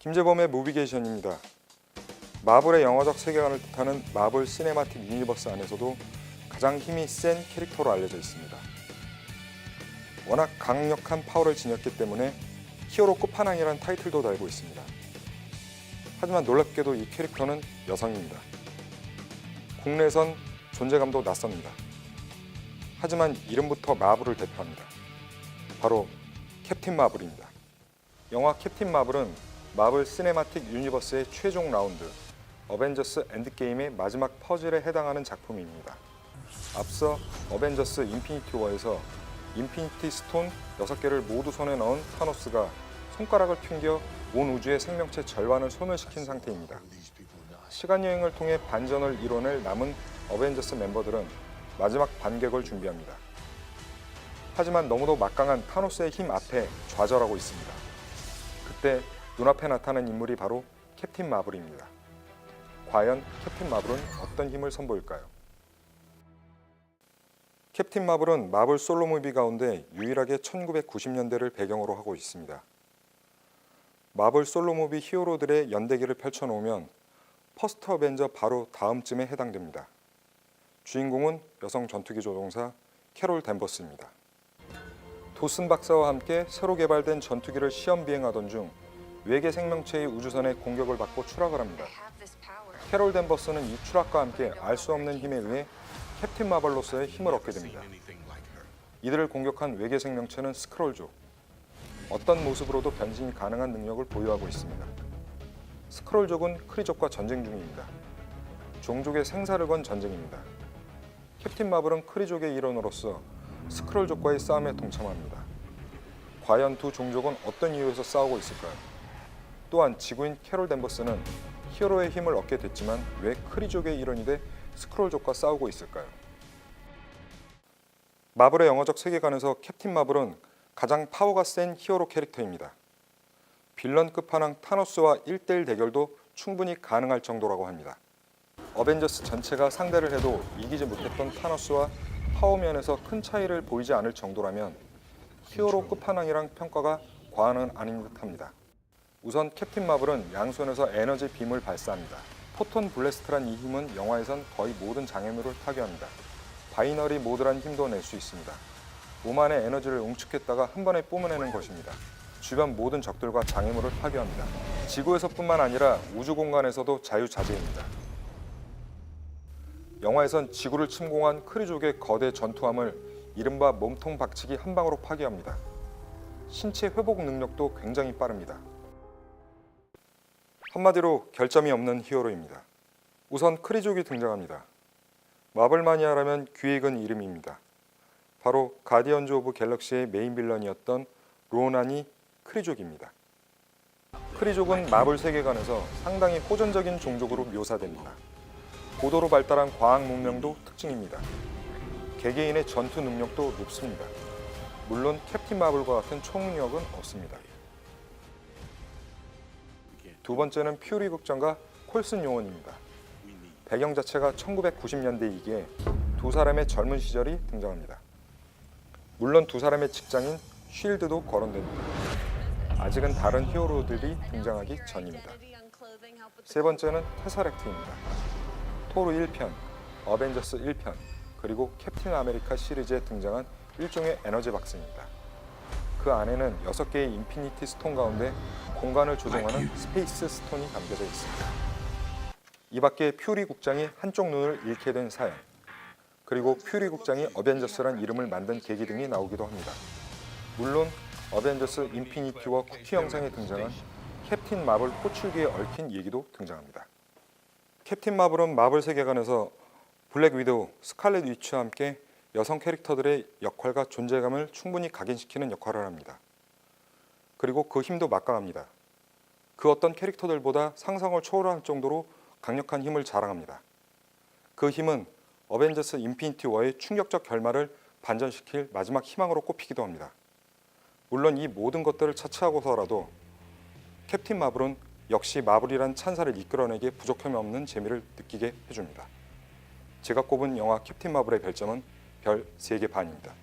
김재범의 무비게이션입니다. 마블의 영화적 세계관을 뜻하는 마블 시네마틱 유니버스 안에서도 가장 힘이 센 캐릭터로 알려져 있습니다. 워낙 강력한 파워를 지녔기 때문에 히어로 끝판왕이라는 타이틀도 달고 있습니다. 하지만 놀랍게도 이 캐릭터는 여성입니다. 국내선 존재감도 낯섭니다. 하지만 이름부터 마블을 대표합니다. 바로 캡틴 마블입니다. 영화 캡틴 마블은 마블 시네마틱 유니버스의 최종 라운드, 어벤져스 엔드게임의 마지막 퍼즐에 해당하는 작품입니다. 앞서 어벤져스 인피니티 워에서 인피니티 스톤 6개를 모두 손에 넣은 타노스가 손가락을 튕겨 온 우주의 생명체 절반을 소멸시킨 상태입니다. 시간여행을 통해 반전을 이뤄낼 남은 어벤져스 멤버들은 마지막 반격을 준비합니다. 하지만 너무도 막강한 타노스의 힘 앞에 좌절하고 있습니다. 그때 눈앞에 나타난 인물이 바로 캡틴 마블입니다. 과연 캡틴 마블은 어떤 힘을 선보일까요? 캡틴 마블은 마블 솔로 무비 가운데 유일하게 1990년대를 배경으로 하고 있습니다. 마블 솔로 무비 히어로들의 연대기를 펼쳐놓으면 퍼스트 어벤져 바로 다음쯤에 해당됩니다. 주인공은 여성 전투기 조종사 캐롤 댄버스입니다. 도슨 박사와 함께 새로 개발된 전투기를 시험 비행하던 중 외계 생명체의 우주선에 공격을 받고 추락을 합니다. 캐롤 댄버스는 이 추락과 함께 알 수 없는 힘에 의해 캡틴 마블로서의 힘을 얻게 됩니다. 이들을 공격한 외계 생명체는 스크롤족. 어떤 모습으로도 변신이 가능한 능력을 보유하고 있습니다. 스크롤족은 크리족과 전쟁 중입니다. 종족의 생사를 건 전쟁입니다. 캡틴 마블은 크리족의 일원으로서 스크롤족과의 싸움에 동참합니다. 과연 두 종족은 어떤 이유에서 싸우고 있을까요? 또한 지구인 캐롤 댄버스는 히어로의 힘을 얻게 됐지만 왜 크리족의 일원이 돼 스크롤족과 싸우고 있을까요? 마블의 영화적 세계관에서 캡틴 마블은 가장 파워가 센 히어로 캐릭터입니다. 빌런 끝판왕 타노스와 1대1 대결도 충분히 가능할 정도라고 합니다. 어벤져스 전체가 상대를 해도 이기지 못했던 타노스와 파워 면에서 큰 차이를 보이지 않을 정도라면 히어로 끝판왕이란 평가가 과언은 아닌 듯합니다. 우선 캡틴 마블은 양손에서 에너지 빔을 발사합니다. 포톤 블래스트란 이 힘은 영화에선 거의 모든 장애물을 타개합니다. 바이너리 모드란 힘도 낼 수 있습니다. 몸 안의 에너지를 응축했다가 한 번에 뿜어내는 것입니다. 주변 모든 적들과 장애물을 파괴합니다. 지구에서뿐만 아니라 우주 공간에서도 자유자재입니다. 영화에선 지구를 침공한 크리족의 거대 전투함을 이른바 몸통 박치기 한 방으로 파괴합니다. 신체 회복 능력도 굉장히 빠릅니다. 한마디로 결점이 없는 히어로입니다. 우선 크리족이 등장합니다. 마블 마니아라면 귀에 익은 이름입니다. 바로 가디언즈 오브 갤럭시의 메인 빌런이었던 로난이 크리족입니다. 크리족은 마블 세계관에서 상당히 호전적인 종족으로 묘사됩니다. 고도로 발달한 과학 문명도 특징입니다. 개개인의 전투 능력도 높습니다. 물론 캡틴 마블과 같은 초능력은 없습니다. 두 번째는 퓨리 국장과 콜슨 요원입니다. 배경 자체가 1990년대이기에 두 사람의 젊은 시절이 등장합니다. 물론 두 사람의 직장인 쉴드도 거론됩니다. 아직은 다른 히어로들이 등장하기 전입니다. 세 번째는 테서렉트입니다. 토르 1편, 어벤져스 1편, 그리고 캡틴 아메리카 시리즈에 등장한 일종의 에너지 박스입니다. 그 안에는 6개의 인피니티 스톤 가운데 공간을 조종하는 스페이스 스톤이 담겨져 있습니다. 이 밖에 퓨리 국장이 한쪽 눈을 잃게 된 사연, 그리고 퓨리 국장이 어벤져스란 이름을 만든 계기 등이 나오기도 합니다. 물론 어벤져스 인피니티 워 쿠키 영상에 등장한 캡틴 마블 호출기에 얽힌 얘기도 등장합니다. 캡틴 마블은 마블 세계관에서 블랙 위도우, 스칼렛 위치와 함께 여성 캐릭터들의 역할과 존재감을 충분히 각인시키는 역할을 합니다. 그리고 그 힘도 막강합니다. 그 어떤 캐릭터들보다 상상을 초월할 정도로 강력한 힘을 자랑합니다. 그 힘은 어벤져스 인피니티 워의 충격적 결말을 반전시킬 마지막 희망으로 꼽히기도 합니다. 물론 이 모든 것들을 차치하고서라도 캡틴 마블은 역시 마블이란 찬사를 이끌어내기에 부족함이 없는 재미를 느끼게 해줍니다. 제가 꼽은 영화 캡틴 마블의 별점은 별 3개 반입니다.